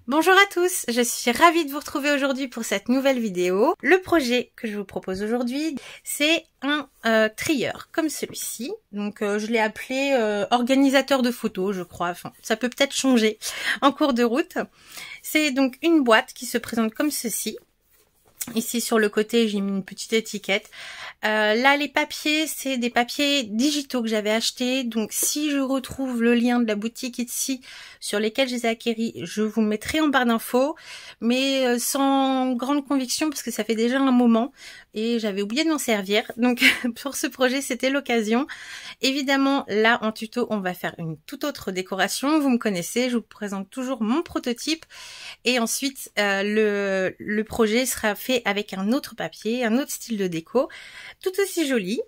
Bonjour à tous, je suis ravie de vous retrouver aujourd'hui pour cette nouvelle vidéo. Le projet que je vous propose aujourd'hui, c'est un trieur comme celui-ci. Donc je l'ai appelé organisateur de photos, je crois. Enfin, ça peut peut-être changer en cours de route. C'est donc une boîte qui se présente comme ceci. Ici sur le côté, j'ai mis une petite étiquette. Là, les papiers, c'est des papiers digitaux que j'avais achetés. Donc, si je retrouve le lien de la boutique ici sur lesquels je les ai acquéris, je vous mettrai en barre d'infos. Mais sans grande conviction parce que ça fait déjà un moment et j'avais oublié de m'en servir. Donc, pour ce projet, c'était l'occasion. Évidemment, là, en tuto, on va faire une toute autre décoration. Vous me connaissez, je vous présente toujours mon prototype. Et ensuite, le projet sera fait avec un autre papier, un autre style de déco, tout aussi joli.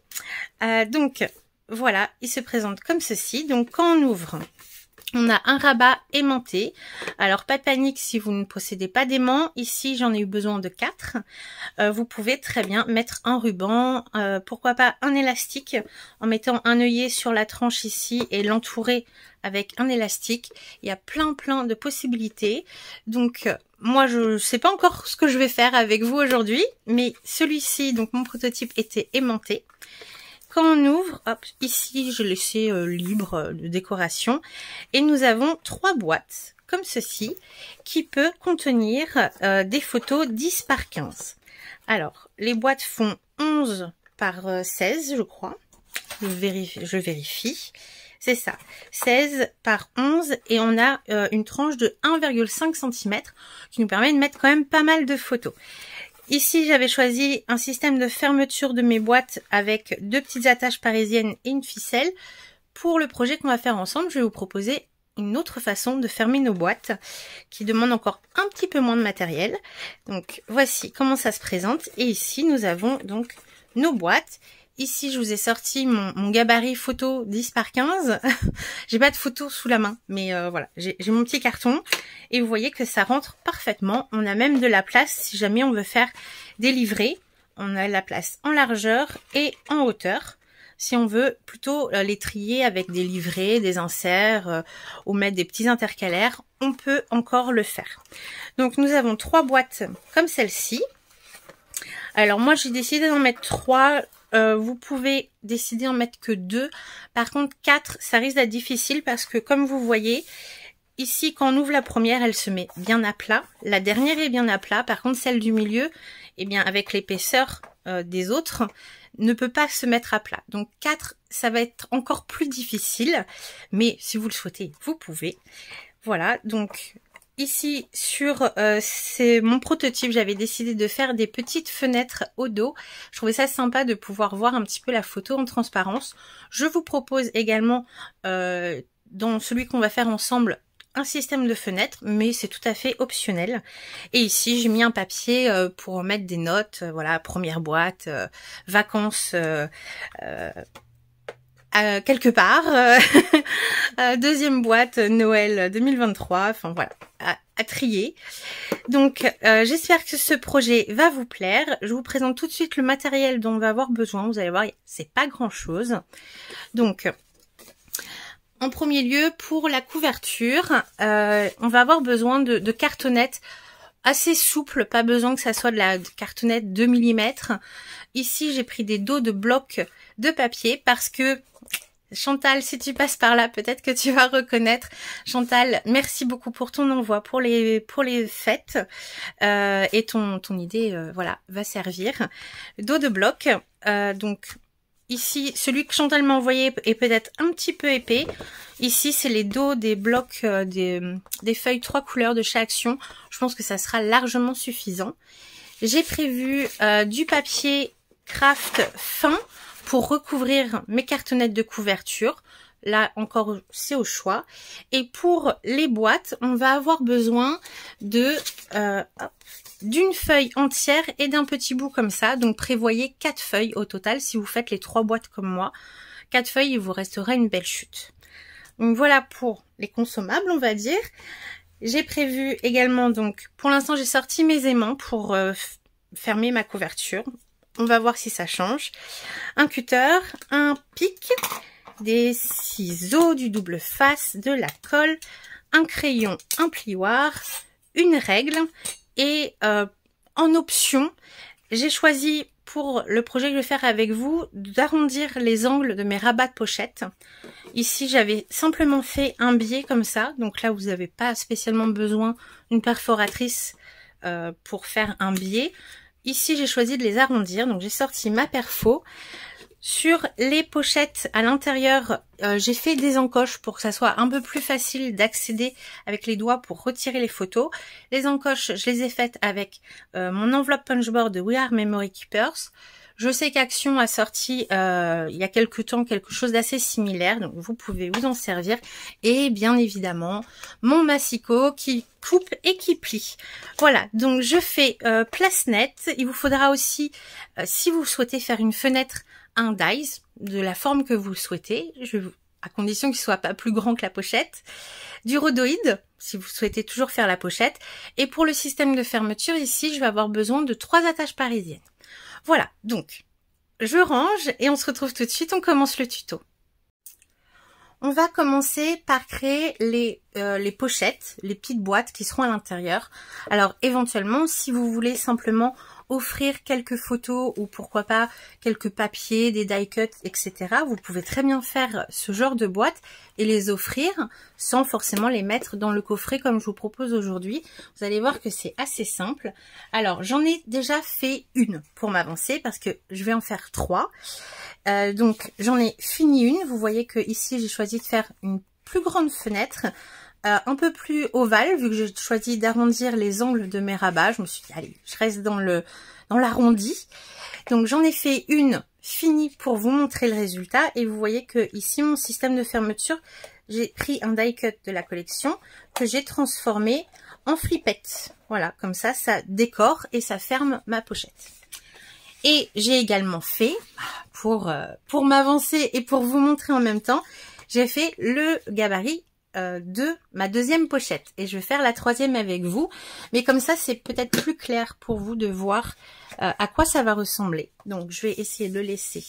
Donc voilà, il se présente comme ceci. Donc quand on ouvre, on a un rabat aimanté. Alors pas de panique si vous ne possédez pas d'aimant. Ici j'en ai eu besoin de 4. Vous pouvez très bien mettre un ruban, pourquoi pas un élastique en mettant un œillet sur la tranche ici et l'entourer avec un élastique. Il y a plein de possibilités. Donc moi je sais pas encore ce que je vais faire avec vous aujourd'hui, mais celui-ci, donc mon prototype, était aimanté. Quand on ouvre, hop, ici je laissé libre de décoration et nous avons 3 boîtes comme ceci qui peut contenir des photos 10 par 15. Alors les boîtes font 11 par 16 je crois, je vérifie. C'est ça, 16 par 11 et on a une tranche de 1,5 cm qui nous permet de mettre quand même pas mal de photos. Ici, j'avais choisi un système de fermeture de mes boîtes avec 2 petites attaches parisiennes et une ficelle. Pour le projet qu'on va faire ensemble, je vais vous proposer une autre façon de fermer nos boîtes qui demande encore un petit peu moins de matériel. Donc voici comment ça se présente et ici nous avons donc nos boîtes. Ici, je vous ai sorti mon gabarit photo 10 par 15. J'ai pas de photo sous la main, mais voilà, j'ai mon petit carton. Et vous voyez que ça rentre parfaitement. On a même de la place si jamais on veut faire des livrets. On a la place en largeur et en hauteur. Si on veut plutôt les trier avec des livrets, des inserts ou mettre des petits intercalaires, on peut encore le faire. Donc nous avons 3 boîtes comme celle-ci. Alors moi, j'ai décidé d'en mettre 3. Vous pouvez décider d'en mettre que 2. Par contre 4, ça risque d'être difficile parce que comme vous voyez, ici quand on ouvre la première, elle se met bien à plat. La dernière est bien à plat. Par contre celle du milieu, eh bien avec l'épaisseur des autres, ne peut pas se mettre à plat. Donc 4, ça va être encore plus difficile. Mais si vous le souhaitez, vous pouvez. Voilà, donc ici sur c'est mon prototype, j'avais décidé de faire des petites fenêtres au dos. Je trouvais ça sympa de pouvoir voir un petit peu la photo en transparence. Je vous propose également dans celui qu'on va faire ensemble un système de fenêtres, mais c'est tout à fait optionnel. Et ici j'ai mis un papier pour mettre des notes, voilà, première boîte, vacances quelque part, deuxième boîte Noël 2023, enfin voilà, à trier. Donc j'espère que ce projet va vous plaire. Je vous présente tout de suite le matériel dont on va avoir besoin. Vous allez voir, c'est pas grand chose. Donc en premier lieu, pour la couverture, on va avoir besoin de cartonnettes assez souples, pas besoin que ça soit de la cartonnette 2 mm. Ici j'ai pris des dos de blocs de papier parce que Chantal, si tu passes par là, peut-être que tu vas reconnaître. Chantal, merci beaucoup pour ton envoi, pour les fêtes. Et ton idée, voilà, va servir. Dos de bloc. Donc, ici, celui que Chantal m'a envoyé est peut-être un petit peu épais. Ici, c'est les dos des blocs, des feuilles 3 couleurs de chaque action. Je pense que ça sera largement suffisant. J'ai prévu du papier craft fin pour recouvrir mes cartonnettes de couverture. Là encore, c'est au choix. Et pour les boîtes, on va avoir besoin de d'une feuille entière et d'un petit bout comme ça. Donc prévoyez 4 feuilles au total. Si vous faites les 3 boîtes comme moi, 4 feuilles, il vous restera une belle chute. Donc voilà pour les consommables, on va dire. J'ai prévu également, donc pour l'instant j'ai sorti mes aimants pour fermer ma couverture. On va voir si ça change. Un cutter, un pic, des ciseaux, du double face, de la colle, un crayon, un plioir, une règle et en option, j'ai choisi pour le projet que je vais faire avec vous d'arrondir les angles de mes rabats de pochette. Ici, j'avais simplement fait un biais comme ça. Donc là, vous n'avez pas spécialement besoin d'une perforatrice pour faire un biais. Ici, j'ai choisi de les arrondir. Donc j'ai sorti ma perfo. Sur les pochettes à l'intérieur, j'ai fait des encoches pour que ça soit un peu plus facile d'accéder avec les doigts pour retirer les photos. Les encoches, je les ai faites avec mon enveloppe punchboard de We Are Memory Keepers. Je sais qu'Action a sorti il y a quelque temps quelque chose d'assez similaire, donc vous pouvez vous en servir. Et bien évidemment, mon massicot qui coupe et qui plie. Voilà, donc je fais place nette. Il vous faudra aussi, si vous souhaitez faire une fenêtre, un dies de la forme que vous souhaitez, à condition qu'il soit pas plus grand que la pochette, du rhodoïde si vous souhaitez toujours faire la pochette, et pour le système de fermeture ici je vais avoir besoin de 3 attaches parisiennes. Voilà, donc je range et on se retrouve tout de suite, on commence le tuto. On va commencer par créer les pochettes, les petites boîtes qui seront à l'intérieur. Alors éventuellement, si vous voulez simplement offrir quelques photos ou pourquoi pas quelques papiers, des die cuts, etc. Vous pouvez très bien faire ce genre de boîte et les offrir sans forcément les mettre dans le coffret comme je vous propose aujourd'hui. Vous allez voir que c'est assez simple. Alors j'en ai déjà fait une pour m'avancer parce que je vais en faire 3. Donc j'en ai fini une. Vous voyez que ici j'ai choisi de faire une plus grande fenêtre. Un peu plus ovale, vu que j'ai choisi d'arrondir les angles de mes rabats. Je me suis dit, allez, je reste dans l'arrondi. Donc j'en ai fait une finie pour vous montrer le résultat. Et vous voyez que ici, mon système de fermeture, j'ai pris un die cut de la collection que j'ai transformé en flippette. Voilà, comme ça, ça décore et ça ferme ma pochette. Et j'ai également fait, pour m'avancer et pour vous montrer en même temps, j'ai fait le gabarit de ma deuxième pochette et je vais faire la troisième avec vous, mais comme ça c'est peut-être plus clair pour vous de voir à quoi ça va ressembler. Donc je vais essayer de le laisser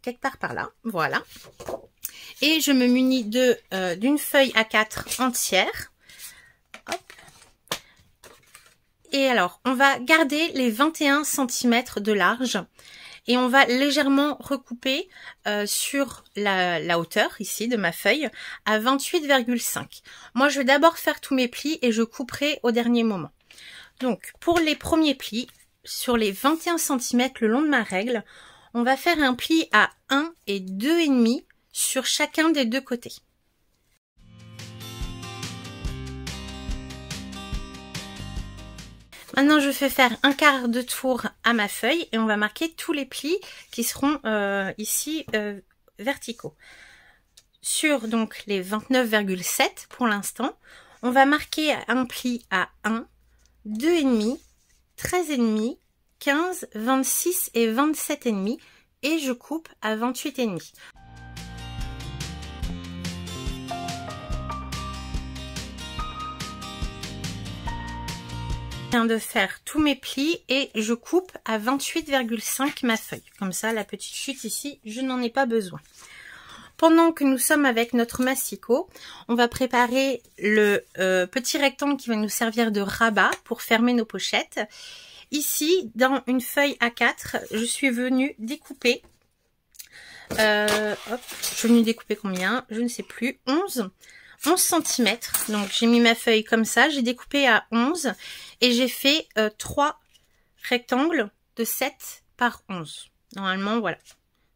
quelque part par là, voilà, et je me munis d'une feuille A4 entière. Hop. Et alors on va garder les 21 cm de large et on va légèrement recouper sur la hauteur ici de ma feuille à 28,5. Moi je vais d'abord faire tous mes plis et je couperai au dernier moment. Donc pour les premiers plis, sur les 21 cm le long de ma règle, on va faire un pli à 1 et 2,5 sur chacun des deux côtés. Maintenant, je fais faire un quart de tour à ma feuille et on va marquer tous les plis qui seront ici verticaux. Sur donc les 29,7 pour l'instant, on va marquer un pli à 1, 2,5, 13,5, 15, 26 et 27,5 et je coupe à 28,5. Je viens de faire tous mes plis et je coupe à 28,5 ma feuille. Comme ça, la petite chute ici, je n'en ai pas besoin. Pendant que nous sommes avec notre massicot, on va préparer le petit rectangle qui va nous servir de rabat pour fermer nos pochettes. Ici, dans une feuille A4, je suis venue découper, hop, je suis venue découper combien? Je ne sais plus, 11 cm. Donc j'ai mis ma feuille comme ça, j'ai découpé à 11 et j'ai fait 3 rectangles de 7 par 11. Normalement, voilà.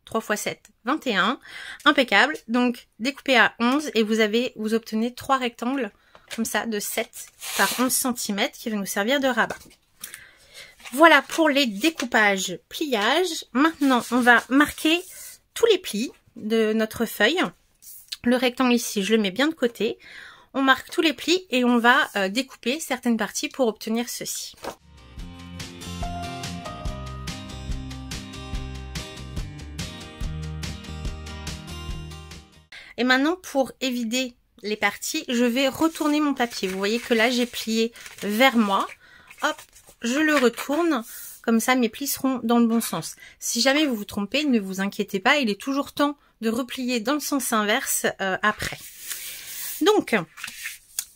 3 x 7, 21. Impeccable. Donc découpé à 11 et vous obtenez 3 rectangles comme ça de 7 par 11 cm qui va nous servir de rabat. Voilà pour les découpages, pliages. Maintenant, on va marquer tous les plis de notre feuille. Le rectangle ici, je le mets bien de côté. On marque tous les plis et on va découper certaines parties pour obtenir ceci. Et maintenant, pour évider les parties, je vais retourner mon papier. Vous voyez que là, j'ai plié vers moi. Hop, je le retourne. Comme ça, mes plis seront dans le bon sens. Si jamais vous vous trompez, ne vous inquiétez pas. Il est toujours temps de replier dans le sens inverse après. Donc,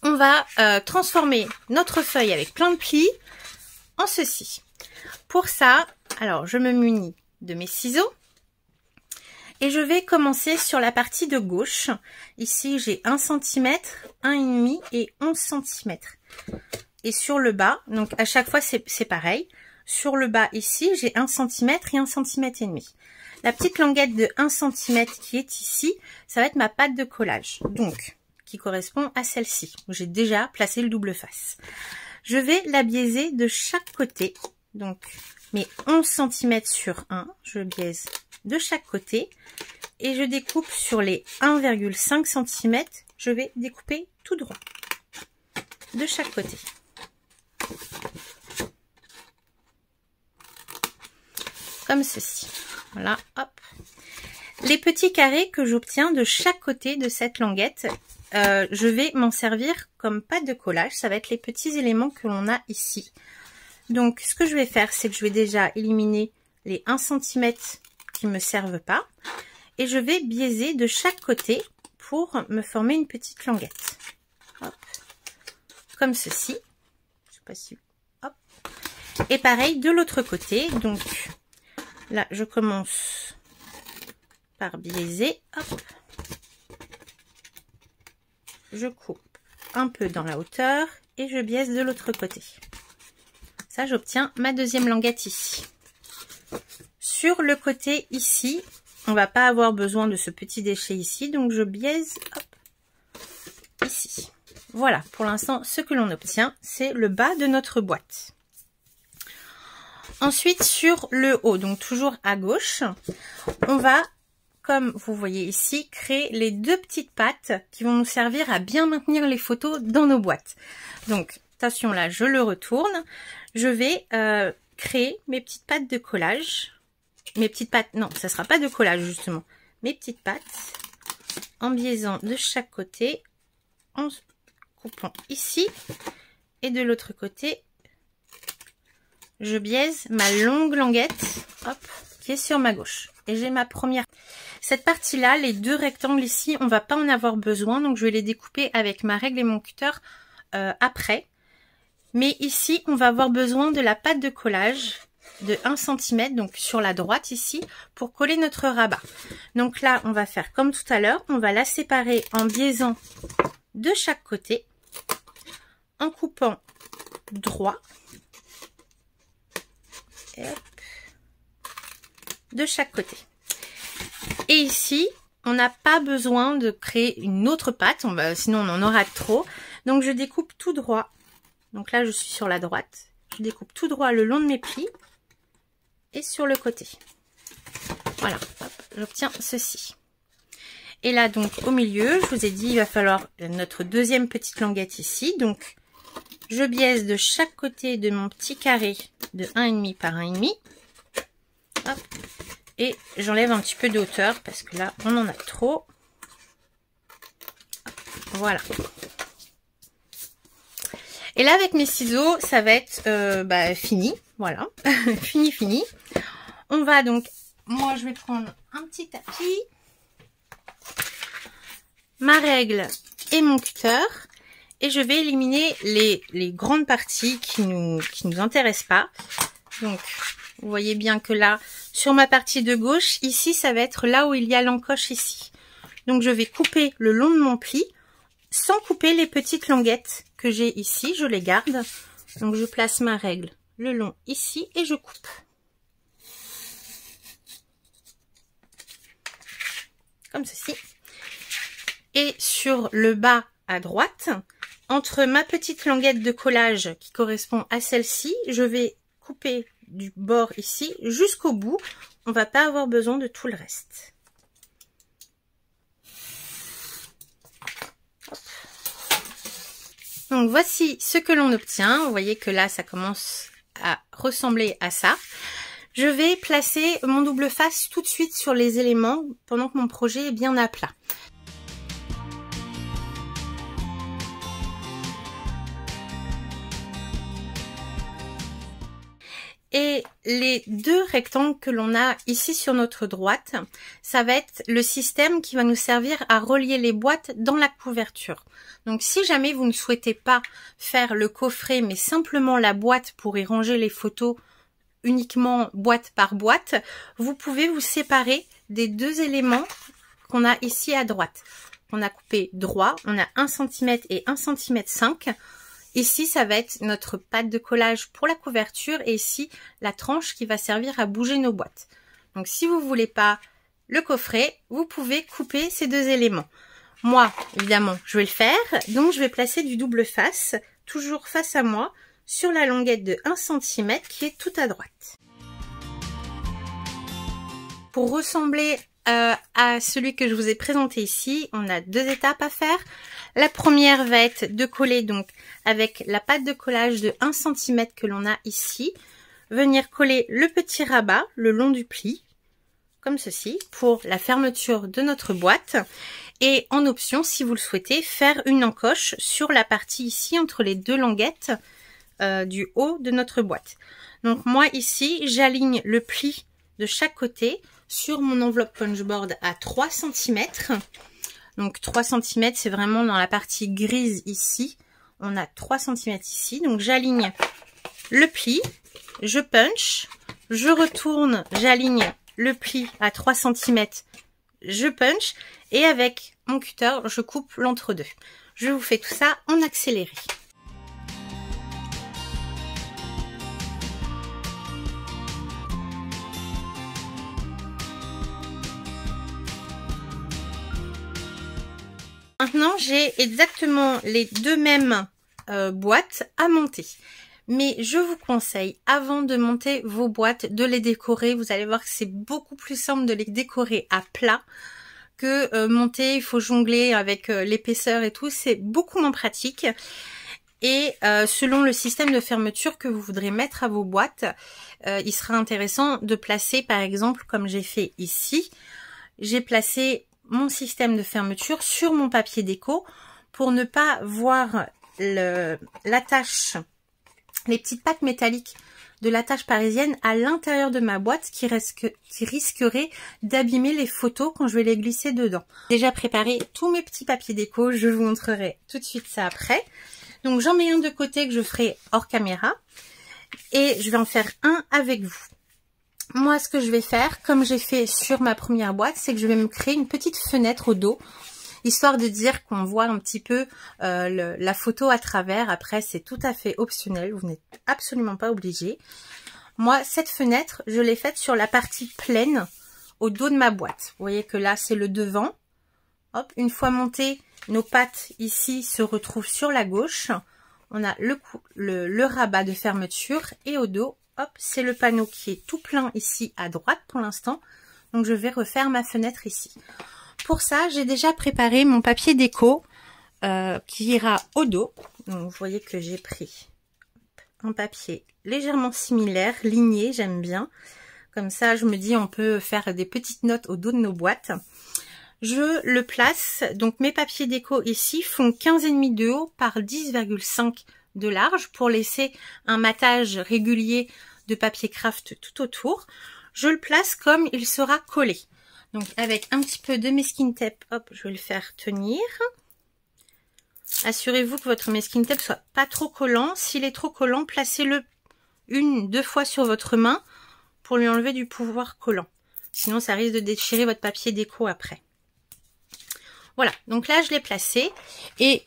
on va transformer notre feuille avec plein de plis en ceci. Pour ça, alors je me munis de mes ciseaux et je vais commencer sur la partie de gauche. Ici, j'ai 1 cm, 1,5 et 11 cm. Et sur le bas, donc à chaque fois c'est pareil. Sur le bas ici, j'ai 1 cm et 1,5 cm. La petite languette de 1 cm qui est ici, ça va être ma patte de collage. Donc, qui correspond à celle-ci, où j'ai déjà placé le double face. Je vais la biaiser de chaque côté. Donc, mes 11 cm sur 1, je biaise de chaque côté. Et je découpe sur les 1,5 cm, je vais découper tout droit. De chaque côté. Comme ceci. Voilà, hop. Les petits carrés que j'obtiens de chaque côté de cette languette, je vais m'en servir comme pâte de collage. Ça va être les petits éléments que l'on a ici. Donc, ce que je vais faire, c'est que je vais déjà éliminer les 1 cm qui ne me servent pas. Et je vais biaiser de chaque côté pour me former une petite languette. Hop. Comme ceci. Je sais pas si... Hop. Et pareil de l'autre côté. Donc, là, je commence par biaiser. Hop. Je coupe un peu dans la hauteur et je biaise de l'autre côté. Ça, j'obtiens ma deuxième languette ici. Sur le côté ici, on va pas avoir besoin de ce petit déchet ici, donc je biaise hop, ici. Voilà, pour l'instant, ce que l'on obtient, c'est le bas de notre boîte. Ensuite, sur le haut, donc toujours à gauche, on va, comme vous voyez ici, créer les deux petites pattes qui vont nous servir à bien maintenir les photos dans nos boîtes. Donc, attention là, je le retourne. Je vais créer mes petites pattes de collage. Mes petites pattes, non, ça sera pas de collage justement. Mes petites pattes en biaisant de chaque côté, en coupant ici et de l'autre côté, je biaise ma longue languette, hop, qui est sur ma gauche. Et j'ai ma première. Cette partie-là, les deux rectangles ici, on va pas en avoir besoin, donc je vais les découper avec ma règle et mon cutter après. Mais ici, on va avoir besoin de la pâte de collage de 1 cm, donc sur la droite ici, pour coller notre rabat. Donc là, on va faire comme tout à l'heure, on va la séparer en biaisant de chaque côté, en coupant droit, et hop, de chaque côté. Et ici, on n'a pas besoin de créer une autre pâte, sinon on en aura trop. Donc je découpe tout droit. Donc là, je suis sur la droite. Je découpe tout droit le long de mes plis et sur le côté. Voilà, j'obtiens ceci. Et là, donc, au milieu, je vous ai dit, il va falloir notre deuxième petite languette ici. Donc, je biaise de chaque côté de mon petit carré de 1,5 par 1,5. Hop. Et j'enlève un petit peu de hauteur parce que là, on en a trop. Voilà. Et là, avec mes ciseaux, ça va être fini. Voilà, fini. On va donc, moi, je vais prendre un petit tapis, ma règle et mon cutter. Et je vais éliminer les grandes parties qui nous intéressent pas. Donc, vous voyez bien que là, sur ma partie de gauche, ici, ça va être là où il y a l'encoche ici. Donc, je vais couper le long de mon pli, sans couper les petites languettes que j'ai ici, je les garde. Donc je place ma règle le long ici et je coupe. Comme ceci. Et sur le bas à droite, entre ma petite languette de collage qui correspond à celle-ci, je vais couper du bord ici jusqu'au bout. On va pas avoir besoin de tout le reste. Donc voici ce que l'on obtient. Vous voyez que là, ça commence à ressembler à ça. Je vais placer mon double face tout de suite sur les éléments pendant que mon projet est bien à plat. Et les deux rectangles que l'on a ici sur notre droite, ça va être le système qui va nous servir à relier les boîtes dans la couverture. Donc si jamais vous ne souhaitez pas faire le coffret mais simplement la boîte pour y ranger les photos uniquement boîte par boîte, vous pouvez vous séparer des deux éléments qu'on a ici à droite. On a coupé droit, on a 1 cm et 1,5 cm. Ici, ça va être notre pâte de collage pour la couverture et ici, la tranche qui va servir à bouger nos boîtes. Donc, si vous voulez pas le coffret, vous pouvez couper ces deux éléments. Moi, évidemment, je vais le faire. Donc, je vais placer du double face, toujours face à moi, sur la longuette de 1 cm qui est tout à droite. Pour ressembler à celui que je vous ai présenté ici, on a deux étapes à faire. La première va être de coller donc avec la pâte de collage de 1 cm que l'on a ici, venir coller le petit rabat le long du pli, comme ceci, pour la fermeture de notre boîte. Et en option, si vous le souhaitez, faire une encoche sur la partie ici entre les deux languettes du haut de notre boîte. Donc moi ici, j'aligne le pli de chaque côté sur mon enveloppe punchboard à 3 cm. Donc 3 cm, c'est vraiment dans la partie grise ici. On a 3 cm ici. Donc j'aligne le pli, je punch, je retourne, j'aligne le pli à 3 cm, je punch et avec mon cutter, je coupe l'entre-deux. Je vous fais tout ça en accéléré. Maintenant, j'ai exactement les deux mêmes boîtes à monter. Mais je vous conseille, avant de monter vos boîtes, de les décorer. Vous allez voir que c'est beaucoup plus simple de les décorer à plat que monter. Il faut jongler avec l'épaisseur et tout. C'est beaucoup moins pratique. Et selon le système de fermeture que vous voudrez mettre à vos boîtes, il sera intéressant de placer, par exemple, comme j'ai fait ici, j'ai placé mon système de fermeture sur mon papier déco pour ne pas voir l'attache, les petites pattes métalliques de l'attache parisienne à l'intérieur de ma boîte qui risquerait d'abîmer les photos quand je vais les glisser dedans. J'ai déjà préparé tous mes petits papiers déco, je vous montrerai tout de suite ça après. Donc j'en mets un de côté que je ferai hors caméra et je vais en faire un avec vous. Moi, ce que je vais faire, comme j'ai fait sur ma première boîte, c'est que je vais me créer une petite fenêtre au dos, histoire de dire qu'on voit un petit peu la photo à travers. Après, c'est tout à fait optionnel, vous n'êtes absolument pas obligé. Moi, cette fenêtre, je l'ai faite sur la partie pleine, au dos de ma boîte. Vous voyez que là, c'est le devant. Hop, une fois monté, nos pattes ici se retrouvent sur la gauche. On a le rabat de fermeture et au dos, hop, c'est le panneau qui est tout plein ici à droite pour l'instant. Donc, je vais refaire ma fenêtre ici. Pour ça, j'ai déjà préparé mon papier déco qui ira au dos. Donc, vous voyez que j'ai pris un papier légèrement similaire, ligné, j'aime bien. Comme ça, je me dis, on peut faire des petites notes au dos de nos boîtes. Je le place, donc mes papiers déco ici font 15,5 de haut par 10,5 de large pour laisser un matage régulier de papier craft tout autour. Je le place comme il sera collé. Donc avec un petit peu de masking tape, hop, je vais le faire tenir. Assurez-vous que votre masking tape soit pas trop collant. S'il est trop collant, placez-le 1-2 fois sur votre main pour lui enlever du pouvoir collant. Sinon, ça risque de déchirer votre papier déco après. Voilà, donc là, je l'ai placé. Et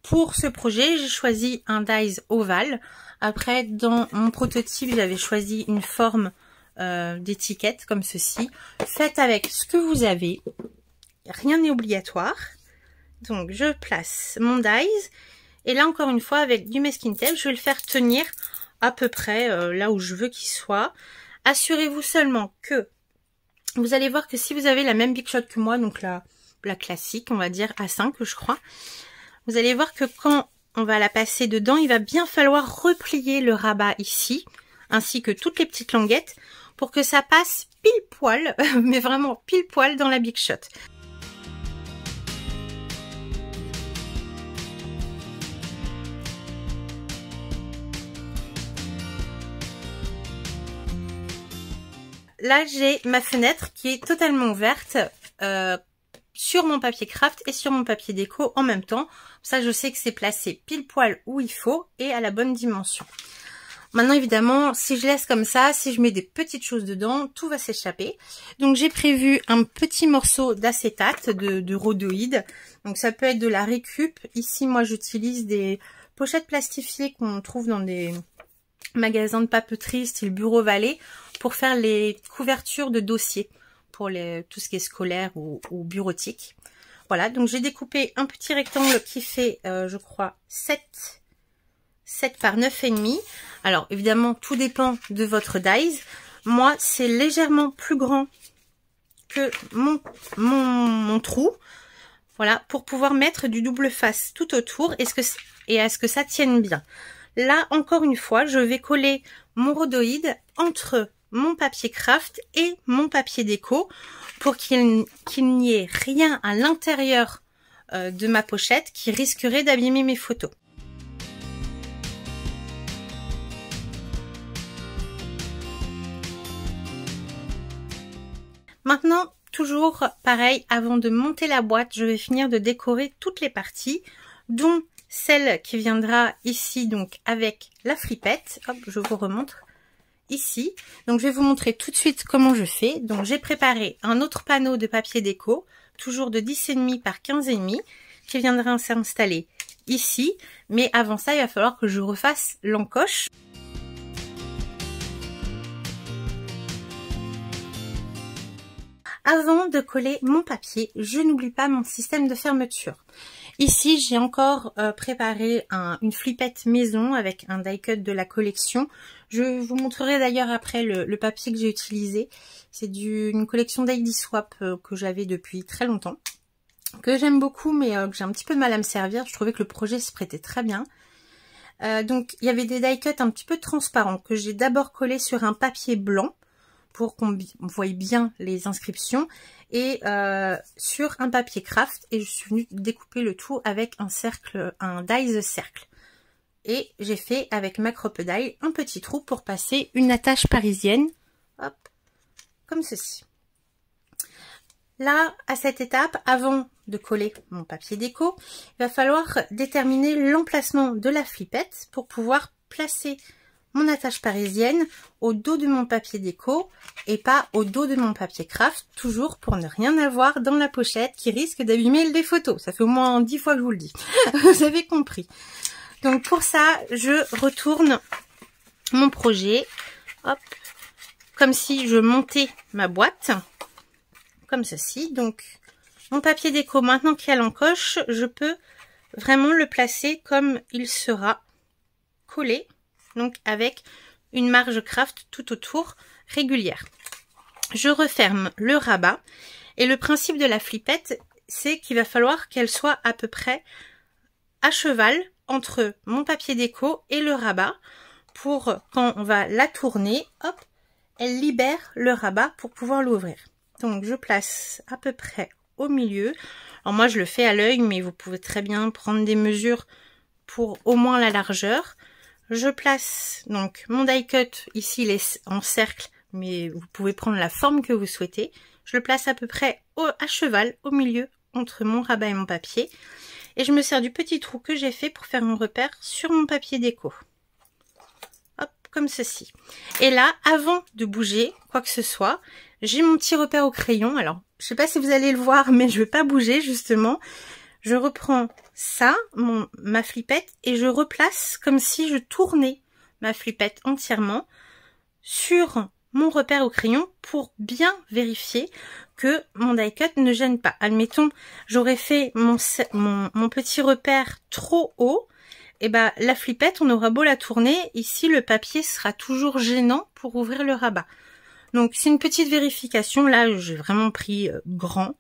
pour ce projet, j'ai choisi un dies ovale. Après, dans mon prototype, j'avais choisi une forme d'étiquette comme ceci. Faites avec ce que vous avez. Rien n'est obligatoire. Donc, je place mon dies. Et là, encore une fois, avec du masking tape, je vais le faire tenir à peu près là où je veux qu'il soit. Assurez-vous seulement que vous allez voir que si vous avez la même Big Shot que moi, donc la classique, on va dire A5, je crois, vous allez voir que quand on va la passer dedans, il va bien falloir replier le rabat ici, ainsi que toutes les petites languettes, pour que ça passe pile poil, mais vraiment pile poil dans la Big Shot. là j'ai ma fenêtre qui est totalement ouverte sur mon papier craft et sur mon papier déco en même temps. Ça, je sais que c'est placé pile poil où il faut et à la bonne dimension. Maintenant, évidemment, si je laisse comme ça, si je mets des petites choses dedans, tout va s'échapper. Donc, j'ai prévu un petit morceau d'acétate, de rhodoïde. Donc, ça peut être de la récup. Ici, moi, j'utilise des pochettes plastifiées qu'on trouve dans des magasins de papeterie, style Bureau Vallée, pour faire les couvertures de dossiers, pour tout ce qui est scolaire ou bureautique. Voilà, donc j'ai découpé un petit rectangle qui fait, je crois, 7 par 9,5. Alors, évidemment, tout dépend de votre dies. Moi, c'est légèrement plus grand que mon trou. Voilà, pour pouvoir mettre du double face tout autour et à ce que ça tienne bien. Là, encore une fois, je vais coller mon rhodoïde entre mon papier craft et mon papier déco pour qu'il n'y ait rien à l'intérieur de ma pochette qui risquerait d'abîmer mes photos. Maintenant, toujours pareil, avant de monter la boîte, je vais finir de décorer toutes les parties, dont celle qui viendra ici, donc avec la flippette. Hop, je vous remontre ici. Donc, je vais vous montrer tout de suite comment je fais. Donc, j'ai préparé un autre panneau de papier déco, toujours de 10,5 par 15,5, qui viendra s'installer ici. Mais avant ça, il va falloir que je refasse l'encoche. Avant de coller mon papier, je n'oublie pas mon système de fermeture. Ici, j'ai encore préparé une flippette maison avec un die cut de la collection. Je vous montrerai d'ailleurs après le papier que j'ai utilisé. C'est une collection d'ID Swap que j'avais depuis très longtemps, que j'aime beaucoup, mais que j'ai un petit peu de mal à me servir. Je trouvais que le projet se prêtait très bien. Donc, il y avait des die cuts un petit peu transparents que j'ai d'abord collé sur un papier blanc, pour qu'on voie bien les inscriptions, et sur un papier craft, et je suis venue découper le tout avec un dies cercle. Et j'ai fait avec ma crocodile un petit trou pour passer une attache parisienne, hop, comme ceci. Là, à cette étape, avant de coller mon papier déco, il va falloir déterminer l'emplacement de la flippette pour pouvoir placer mon attache parisienne au dos de mon papier déco et pas au dos de mon papier craft, toujours pour ne rien avoir dans la pochette qui risque d'abîmer les photos. Ça fait au moins 10 fois que je vous le dis. Vous avez compris. Donc pour ça, je retourne mon projet, hop, comme si je montais ma boîte, comme ceci. Donc mon papier déco, maintenant qu'il y a l'encoche, je peux vraiment le placer comme il sera collé. Donc avec une marge craft tout autour régulière. Je referme le rabat et le principe de la flippette, c'est qu'il va falloir qu'elle soit à peu près à cheval entre mon papier déco et le rabat pour quand on va la tourner, hop, elle libère le rabat pour pouvoir l'ouvrir. Donc je place à peu près au milieu. Alors moi je le fais à l'œil, mais vous pouvez très bien prendre des mesures pour au moins la largeur. Je place donc mon die cut, ici il est en cercle, mais vous pouvez prendre la forme que vous souhaitez. Je le place à peu près à cheval, au milieu, entre mon rabat et mon papier. Et je me sers du petit trou que j'ai fait pour faire un repère sur mon papier déco. Hop, comme ceci. Et là, avant de bouger quoi que ce soit, j'ai mon petit repère au crayon. Alors, je sais pas si vous allez le voir, mais je vais pas bouger justement. Je reprends ça, ma flippette, et je replace comme si je tournais ma flippette entièrement sur mon repère au crayon pour bien vérifier que mon die cut ne gêne pas. Admettons, j'aurais fait mon petit repère trop haut, et ben la flippette, on aura beau la tourner, ici le papier sera toujours gênant pour ouvrir le rabat. Donc c'est une petite vérification, là j'ai vraiment pris grand,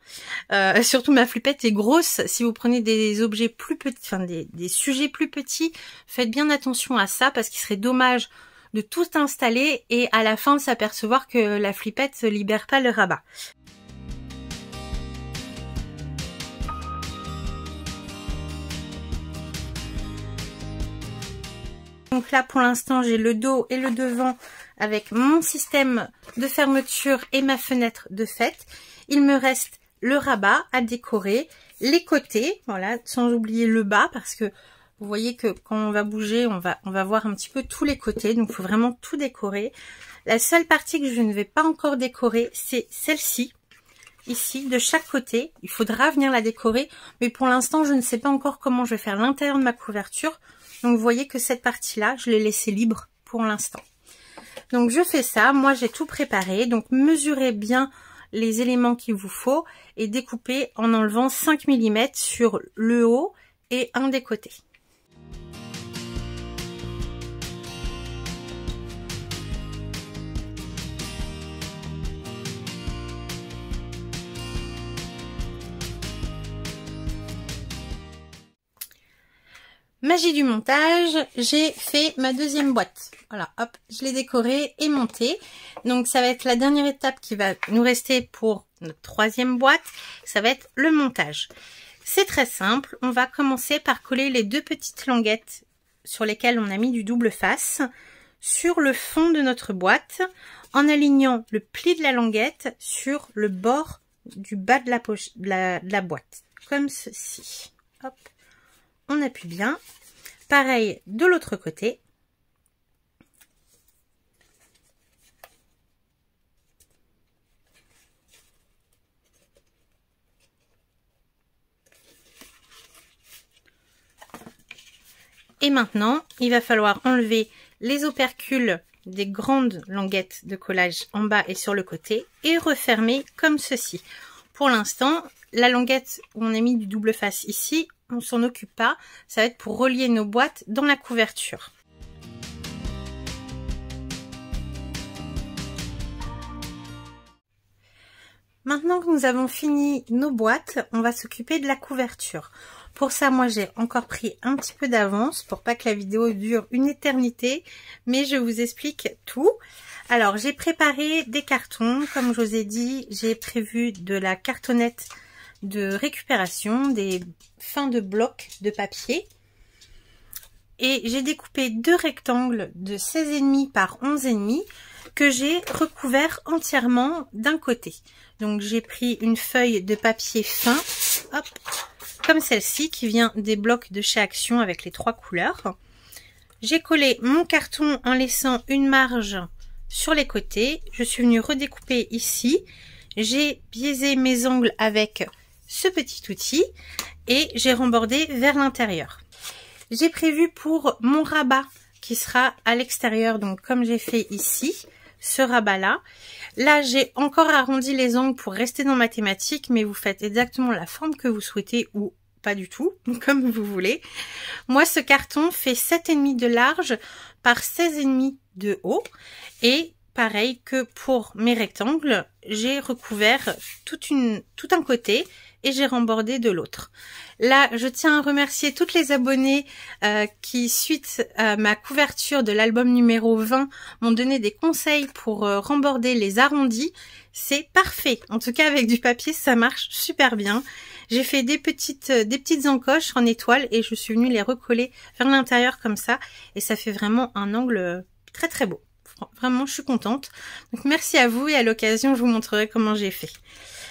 surtout ma flippette est grosse. Si vous prenez des objets plus petits, enfin des sujets plus petits, faites bien attention à ça parce qu'il serait dommage de tout installer et à la fin de s'apercevoir que la flippette ne libère pas le rabat. Donc là pour l'instant j'ai le dos et le devant avec mon système de fermeture et ma fenêtre de fête. Il me reste le rabat à décorer, les côtés, voilà, sans oublier le bas parce que vous voyez que quand on va bouger, on va voir un petit peu tous les côtés, donc il faut vraiment tout décorer. La seule partie que je ne vais pas encore décorer, c'est celle-ci, ici, de chaque côté. Il faudra venir la décorer, mais pour l'instant, je ne sais pas encore comment je vais faire l'intérieur de ma couverture. Donc vous voyez que cette partie-là, je l'ai laissée libre pour l'instant. Donc je fais ça, moi j'ai tout préparé, donc mesurez bien les éléments qu'il vous faut et découpez en enlevant 5 mm sur le haut et un des côtés. Magie du montage, j'ai fait ma deuxième boîte. Voilà, hop, je l'ai décorée et montée. Donc ça va être la dernière étape qui va nous rester pour notre troisième boîte. Ça va être le montage. C'est très simple. On va commencer par coller les deux petites languettes sur lesquelles on a mis du double face sur le fond de notre boîte en alignant le pli de la languette sur le bord du bas de la poche de la boîte. Comme ceci. Hop. On appuie bien. Pareil de l'autre côté. Et maintenant, il va falloir enlever les opercules des grandes languettes de collage en bas et sur le côté et refermer comme ceci. Pour l'instant, la languette où on a mis du double face ici, on s'en occupe pas. Ça va être pour relier nos boîtes dans la couverture. Maintenant que nous avons fini nos boîtes, on va s'occuper de la couverture. Pour ça, moi, j'ai encore pris un petit peu d'avance pour pas que la vidéo dure une éternité, mais je vous explique tout. Alors, j'ai préparé des cartons. Comme je vous ai dit, j'ai prévu de la cartonnette de récupération, des fins de blocs de papier. Et j'ai découpé deux rectangles de 16,5 par 11,5 que j'ai recouvert entièrement d'un côté. Donc j'ai pris une feuille de papier fin, hop, comme celle-ci qui vient des blocs de chez Action avec les 3 couleurs. J'ai collé mon carton en laissant une marge sur les côtés. Je suis venue redécouper ici. J'ai biaisé mes angles avec ce petit outil et j'ai rembordé vers l'intérieur. J'ai prévu pour mon rabat qui sera à l'extérieur, donc comme j'ai fait ici, ce rabat-là. Là, j'ai encore arrondi les angles pour rester dans ma thématique, mais vous faites exactement la forme que vous souhaitez ou pas du tout, comme vous voulez. Moi, ce carton fait 7,5 de large par 16,5 de haut. Et pareil que pour mes rectangles, j'ai recouvert tout un côté et j'ai rembordé de l'autre. Là, je tiens à remercier toutes les abonnées qui, suite à ma couverture de l'album numéro 20, m'ont donné des conseils pour remborder les arrondis. C'est parfait. En tout cas, avec du papier, ça marche super bien. J'ai fait des petites encoches en étoile et je suis venue les recoller vers l'intérieur comme ça. Et ça fait vraiment un angle très très beau. Vraiment, je suis contente. Donc, merci à vous et à l'occasion, je vous montrerai comment j'ai fait.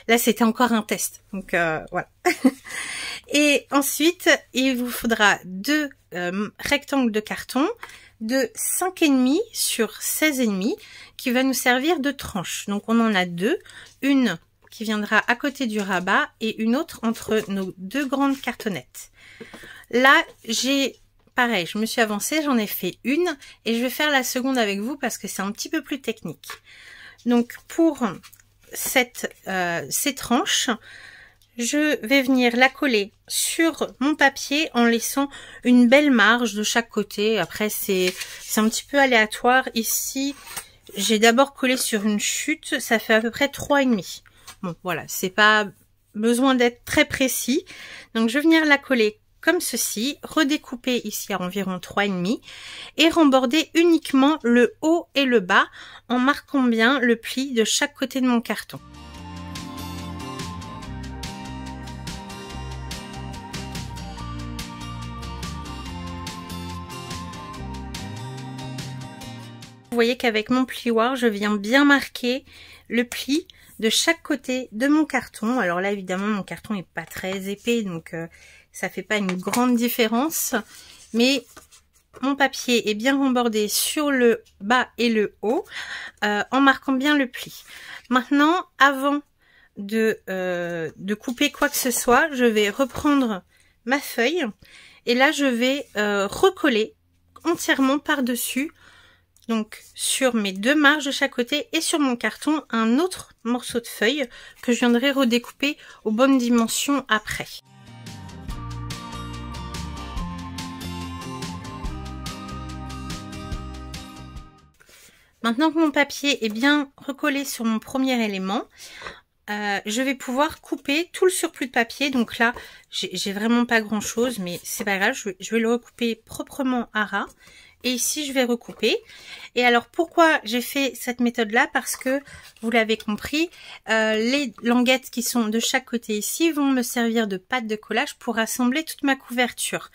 Là, c'était encore un test. Donc, voilà. Et ensuite, il vous faudra deux rectangles de carton de 5,5 sur 16,5 qui va nous servir de tranche. Donc, on en a deux. Une qui viendra à côté du rabat et une autre entre nos deux grandes cartonnettes. Là, pareil, je me suis avancée, j'en ai fait une et je vais faire la seconde avec vous parce que c'est un petit peu plus technique. Donc, pour ces tranches, je vais venir la coller sur mon papier en laissant une belle marge de chaque côté. Après, c'est un petit peu aléatoire. Ici, j'ai d'abord collé sur une chute, ça fait à peu près 3,5. Bon, voilà, c'est pas besoin d'être très précis. Donc, je vais venir la coller comme ceci, redécouper ici à environ 3,5 et remborder uniquement le haut et le bas en marquant bien le pli de chaque côté de mon carton. Vous voyez qu'avec mon plioir, je viens bien marquer le pli de chaque côté de mon carton. Alors là, évidemment, mon carton n'est pas très épais, donc ça fait pas une grande différence. Mais mon papier est bien rembordé sur le bas et le haut, en marquant bien le pli. Maintenant, avant de couper quoi que ce soit, je vais reprendre ma feuille et là, je vais recoller entièrement par-dessus. Donc sur mes deux marges de chaque côté et sur mon carton, un autre morceau de feuille que je viendrai redécouper aux bonnes dimensions après. Maintenant que mon papier est bien recollé sur mon premier élément, je vais pouvoir couper tout le surplus de papier. Donc là, j'ai vraiment pas grand chose, mais c'est pas grave, je vais le recouper proprement à ras. Et ici, je vais recouper. Et alors, pourquoi j'ai fait cette méthode-là? Parce que, vous l'avez compris, les languettes qui sont de chaque côté ici vont me servir de pâte de collage pour assembler toute ma couverture.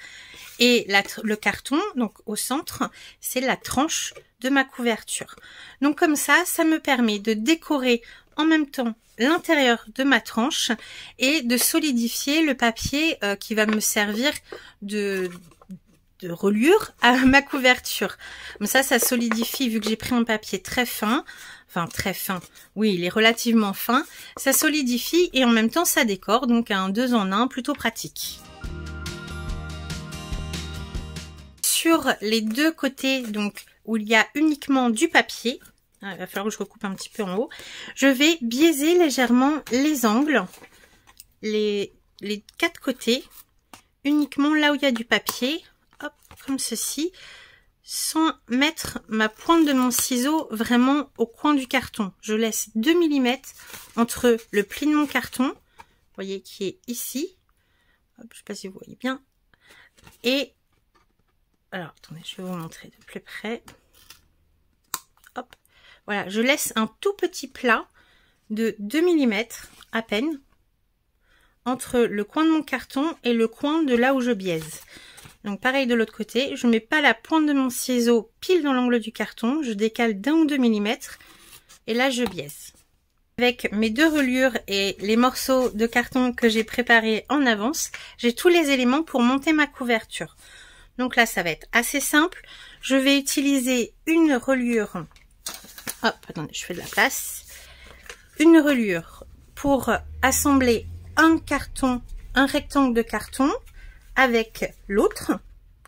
Et le carton, donc au centre, c'est la tranche de ma couverture. Donc comme ça me permet de décorer en même temps l'intérieur de ma tranche et de solidifier le papier qui va me servir de reliure à ma couverture. Comme ça solidifie, vu que j'ai pris un papier très fin, enfin très fin, oui, il est relativement fin, ça solidifie et en même temps ça décore, donc un 2 en 1 plutôt pratique. Sur les deux côtés, donc où il y a uniquement du papier, il va falloir que je recoupe un petit peu en haut, je vais biaiser légèrement les angles, les 4 côtés, uniquement là où il y a du papier, hop, comme ceci, sans mettre ma pointe de mon ciseau vraiment au coin du carton. Je laisse 2 mm entre le pli de mon carton, vous voyez, qui est ici, hop, je ne sais pas si vous voyez bien, et alors attendez, je vais vous montrer de plus près. Hop, voilà, je laisse un tout petit plat de 2 mm à peine entre le coin de mon carton et le coin de là où je biaise. Donc pareil de l'autre côté, je ne mets pas la pointe de mon ciseau pile dans l'angle du carton, je décale d'1 ou 2 mm et là je biaise. Avec mes deux reliures et les morceaux de carton que j'ai préparés en avance, j'ai tous les éléments pour monter ma couverture. Donc là, ça va être assez simple. Je vais utiliser une reliure. Hop, attendez, je fais de la place. Une reliure pour assembler un carton, un rectangle de carton avec l'autre,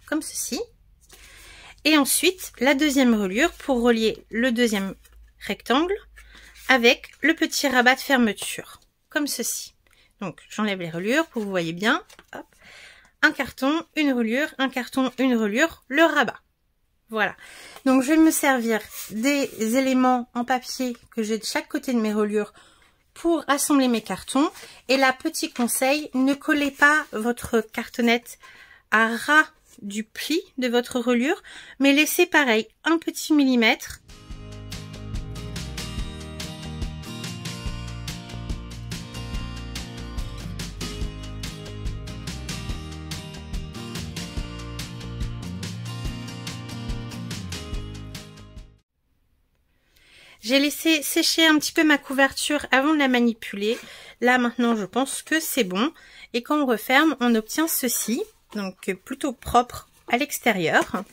comme ceci. Et ensuite, la deuxième reliure pour relier le deuxième rectangle avec le petit rabat de fermeture, comme ceci. Donc, j'enlève les reliures pour que vous voyez bien. Hop. Un carton, une reliure, un carton, une reliure, le rabat. Voilà. Donc, je vais me servir des éléments en papier que j'ai de chaque côté de mes reliures pour assembler mes cartons. Et là, petit conseil, ne collez pas votre cartonnette à ras du pli de votre reliure, mais laissez pareil, un petit millimètre. J'ai laissé sécher un petit peu ma couverture avant de la manipuler. Là maintenant je pense que c'est bon. Et quand on referme, on obtient ceci. Donc plutôt propre à l'extérieur.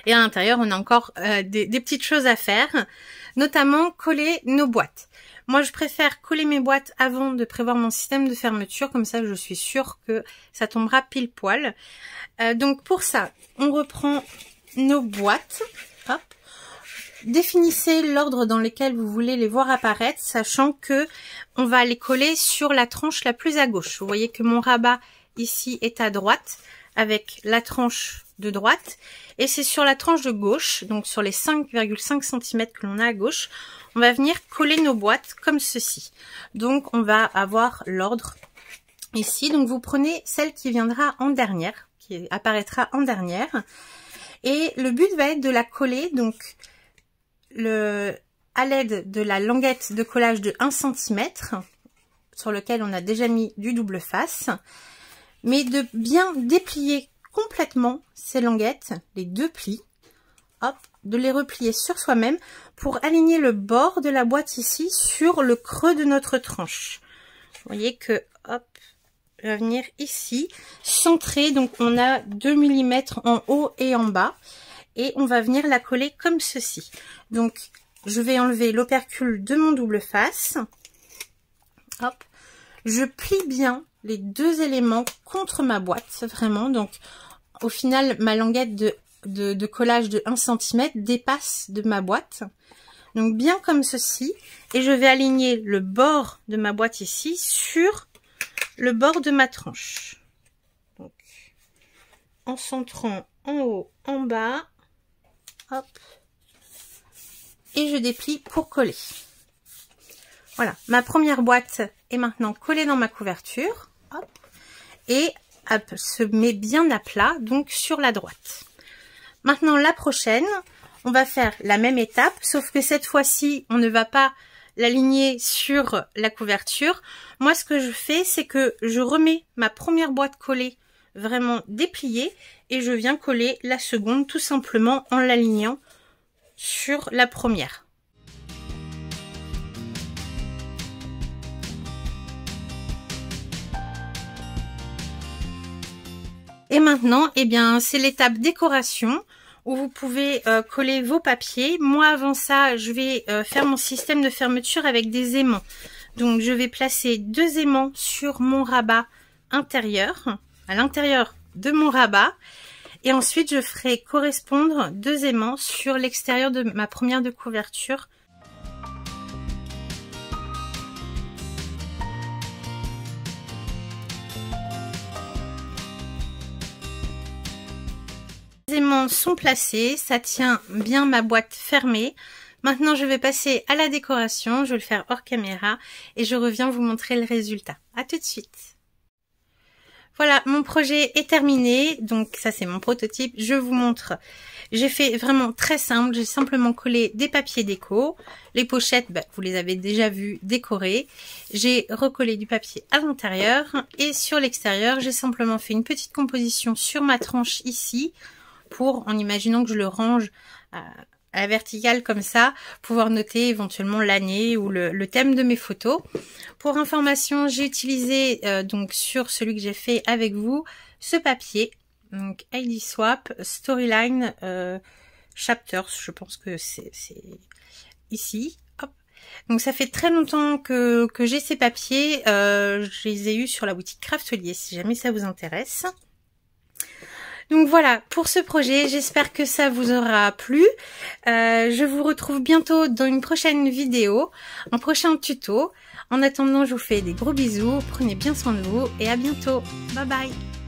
Et à l'intérieur, on a encore des petites choses à faire. Notamment coller nos boîtes. Moi je préfère coller mes boîtes avant de prévoir mon système de fermeture. Comme ça je suis sûre que ça tombera pile poil. Donc pour ça, on reprend nos boîtes. Hop. Définissez l'ordre dans lequel vous voulez les voir apparaître, sachant que on va les coller sur la tranche la plus à gauche. Vous voyez que mon rabat ici est à droite avec la tranche de droite et c'est sur la tranche de gauche, donc sur les 5,5 cm que l'on a à gauche, on va venir coller nos boîtes comme ceci. Donc on va avoir l'ordre ici. Donc vous prenez celle qui viendra en dernière, qui apparaîtra en dernière, et le but va être de la coller donc à l'aide de la languette de collage de 1 cm sur lequel on a déjà mis du double face, mais de bien déplier complètement ces languettes, les deux plis, hop, de les replier sur soi-même pour aligner le bord de la boîte ici sur le creux de notre tranche. Vous voyez que, hop, je vais venir ici, centrer, donc on a 2 mm en haut et en bas, et on va venir la coller comme ceci. Donc, je vais enlever l'opercule de mon double face, hop, je plie bien les deux éléments contre ma boîte, vraiment, donc au final, ma languette de collage de 1 cm dépasse de ma boîte, donc bien comme ceci, et je vais aligner le bord de ma boîte ici sur le bord de ma tranche, donc en centrant en haut, en bas, hop, et je déplie pour coller. Voilà, ma première boîte est maintenant collée dans ma couverture, hop, et elle se met bien à plat, donc sur la droite. Maintenant, la prochaine, on va faire la même étape, sauf que cette fois-ci, on ne va pas l'aligner sur la couverture. Moi, ce que je fais, c'est que je remets ma première boîte collée vraiment dépliée et je viens coller la seconde tout simplement en l'alignant sur la première. Et maintenant, eh bien, c'est l'étape décoration où vous pouvez coller vos papiers. Moi, avant ça, je vais faire mon système de fermeture avec des aimants. Donc, je vais placer 2 aimants sur mon rabat intérieur, à l'intérieur de mon rabat. Et ensuite, je ferai correspondre 2 aimants sur l'extérieur de ma première de couverture. Les aimants sont placés, ça tient bien ma boîte fermée. Maintenant, je vais passer à la décoration. Je vais le faire hors caméra et je reviens vous montrer le résultat. À tout de suite. Voilà, mon projet est terminé. Donc ça, c'est mon prototype. Je vous montre. J'ai fait vraiment très simple. J'ai simplement collé des papiers déco. Les pochettes, vous les avez déjà vues décorées. J'ai recollé du papier à l'intérieur. Et sur l'extérieur, j'ai simplement fait une petite composition sur ma tranche ici. Pour, en imaginant que je le range à la verticale comme ça, pouvoir noter éventuellement l'année ou le thème de mes photos. Pour information, j'ai utilisé donc sur celui que j'ai fait avec vous, ce papier, donc ID Swap, Storyline Chapters, je pense que c'est ici. Hop. Donc ça fait très longtemps que j'ai ces papiers, je les ai eus sur la boutique Craftelier si jamais ça vous intéresse. Donc voilà pour ce projet, j'espère que ça vous aura plu. Je vous retrouve bientôt dans une prochaine vidéo, un prochain tuto. En attendant, je vous fais des gros bisous, prenez bien soin de vous et à bientôt. Bye bye.